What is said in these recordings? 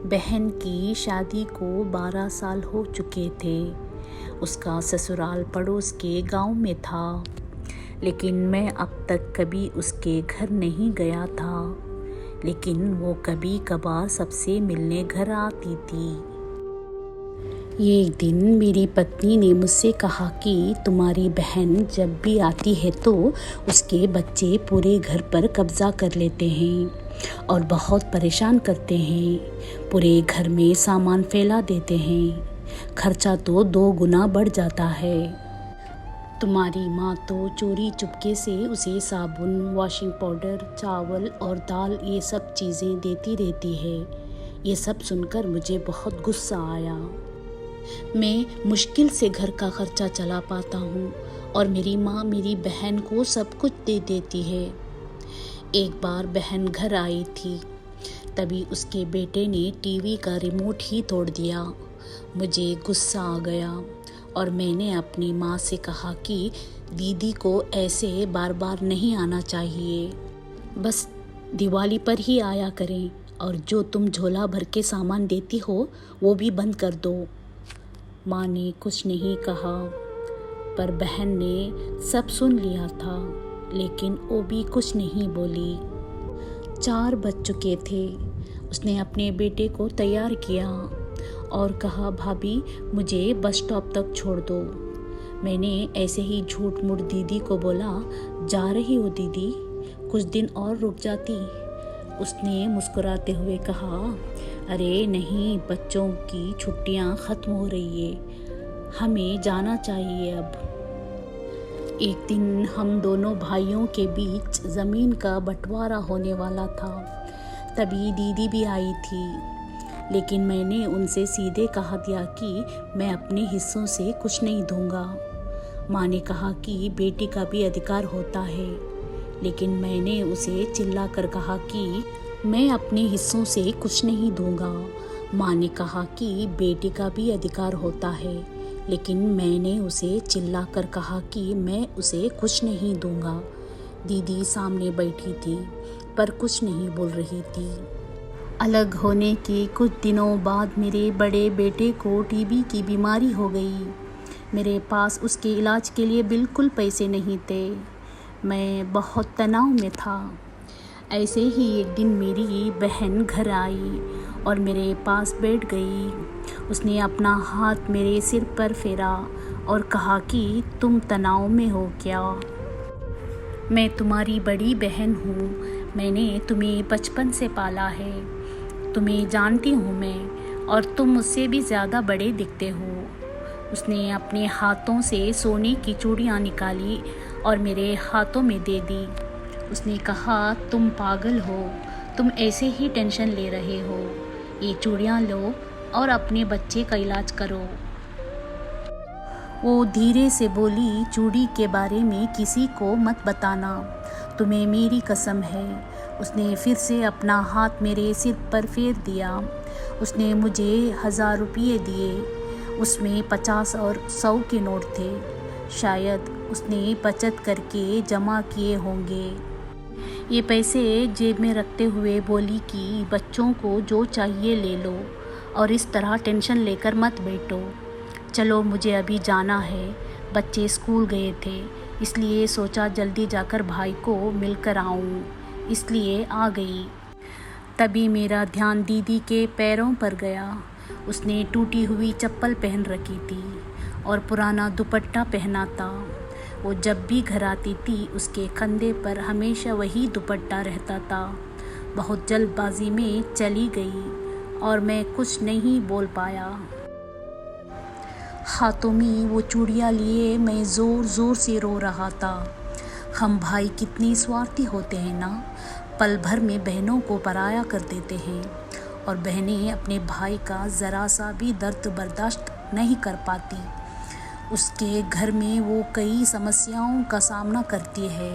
बहन की शादी को 12 साल हो चुके थे। उसका ससुराल पड़ोस के गांव में था, लेकिन मैं अब तक कभी उसके घर नहीं गया था। लेकिन वो कभी कभार सबसे मिलने घर आती थी। एक दिन मेरी पत्नी ने मुझसे कहा कि तुम्हारी बहन जब भी आती है तो उसके बच्चे पूरे घर पर कब्जा कर लेते हैं और बहुत परेशान करते हैं। पूरे घर में सामान फैला देते हैं। खर्चा तो 2 गुना बढ़ जाता है। तुम्हारी माँ तो चोरी चुपके से उसे साबुन, वॉशिंग पाउडर, चावल और दाल ये सब चीज़ें देती रहती है। ये सब सुनकर मुझे बहुत गुस्सा आया। मैं मुश्किल से घर का खर्चा चला पाता हूँ और मेरी माँ मेरी बहन को सब कुछ दे देती है। एक बार बहन घर आई थी, तभी उसके बेटे ने टीवी का रिमोट ही तोड़ दिया। मुझे गुस्सा आ गया और मैंने अपनी माँ से कहा कि दीदी को ऐसे बार बार नहीं आना चाहिए, बस दिवाली पर ही आया करें और जो तुम झोला भर के सामान देती हो वो भी बंद कर दो। माँ ने कुछ नहीं कहा, पर बहन ने सब सुन लिया था, लेकिन वो भी कुछ नहीं बोली। 4 बज चुके थे। उसने अपने बेटे को तैयार किया और कहा, भाभी मुझे बस स्टॉप तक छोड़ दो। मैंने ऐसे ही झूठ मूठ दीदी को बोला, जा रही हो दीदी, कुछ दिन और रुक जाती। उसने मुस्कुराते हुए कहा, अरे नहीं, बच्चों की छुट्टियां ख़त्म हो रही है, हमें जाना चाहिए अब। एक दिन हम दोनों भाइयों के बीच ज़मीन का बंटवारा होने वाला था। तभी दीदी भी आई थी, लेकिन मैंने उनसे सीधे कहा दिया कि मैं अपने हिस्सों से कुछ नहीं दूंगा। माँ ने कहा कि बेटी का भी अधिकार होता है, लेकिन मैंने उसे चिल्लाकर कहा कि मैं अपने हिस्सों से कुछ नहीं दूंगा। माँ ने कहा कि बेटी का भी अधिकार होता है, लेकिन मैंने उसे चिल्लाकर कहा कि मैं उसे कुछ नहीं दूंगा। दीदी सामने बैठी थी, पर कुछ नहीं बोल रही थी। अलग होने के कुछ दिनों बाद मेरे बड़े बेटे को टीबी की बीमारी हो गई। मेरे पास उसके इलाज के लिए बिल्कुल पैसे नहीं थे। मैं बहुत तनाव में था। ऐसे ही एक दिन मेरी बहन घर आई और मेरे पास बैठ गई। उसने अपना हाथ मेरे सिर पर फेरा और कहा कि तुम तनाव में हो क्या? मैं तुम्हारी बड़ी बहन हूँ। मैंने तुम्हें बचपन से पाला है। तुम्हें जानती हूँ मैं, और तुम मुझसे भी ज़्यादा बड़े दिखते हो। उसने अपने हाथों से सोने की चूड़ियाँ निकाली और मेरे हाथों में दे दी। उसने कहा, तुम पागल हो, तुम ऐसे ही टेंशन ले रहे हो। ये चूड़ियाँ लो और अपने बच्चे का इलाज करो। वो धीरे से बोली, चूड़ी के बारे में किसी को मत बताना, तुम्हें मेरी कसम है। उसने फिर से अपना हाथ मेरे सिर पर फेर दिया। उसने मुझे 1000 रुपये दिए। उसमें 50 और 100 के नोट थे। शायद उसने बचत करके जमा किए होंगे। ये पैसे जेब में रखते हुए बोली कि बच्चों को जो चाहिए ले लो और इस तरह टेंशन लेकर मत बैठो। चलो, मुझे अभी जाना है। बच्चे स्कूल गए थे, इसलिए सोचा जल्दी जाकर भाई को मिलकर आऊं, इसलिए आ गई। तभी मेरा ध्यान दीदी के पैरों पर गया। उसने टूटी हुई चप्पल पहन रखी थी और पुराना दुपट्टा पहना था। वो जब भी घर आती थी, उसके कंधे पर हमेशा वही दुपट्टा रहता था। बहुत जल्दबाजी में चली गई और मैं कुछ नहीं बोल पाया। हाथों में वो चूड़ियाँ लिए मैं ज़ोर ज़ोर से रो रहा था। हम भाई कितने स्वार्थी होते हैं ना, पल भर में बहनों को पराया कर देते हैं और बहनें अपने भाई का ज़रा सा भी दर्द बर्दाश्त नहीं कर पाती। उसके घर में वो कई समस्याओं का सामना करती है।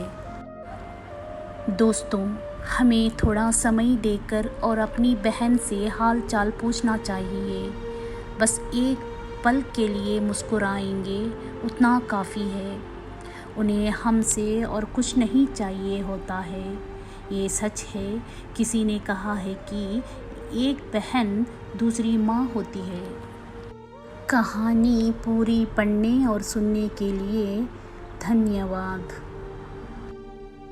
दोस्तों, हमें थोड़ा समय देकर और अपनी बहन से हाल चाल पूछना चाहिए। बस एक पल के लिए मुस्कुराएंगे, उतना काफ़ी है। उन्हें हमसे और कुछ नहीं चाहिए होता है। ये सच है। किसी ने कहा है कि एक बहन दूसरी माँ होती है। कहानी पूरी पढ़ने और सुनने के लिए धन्यवाद।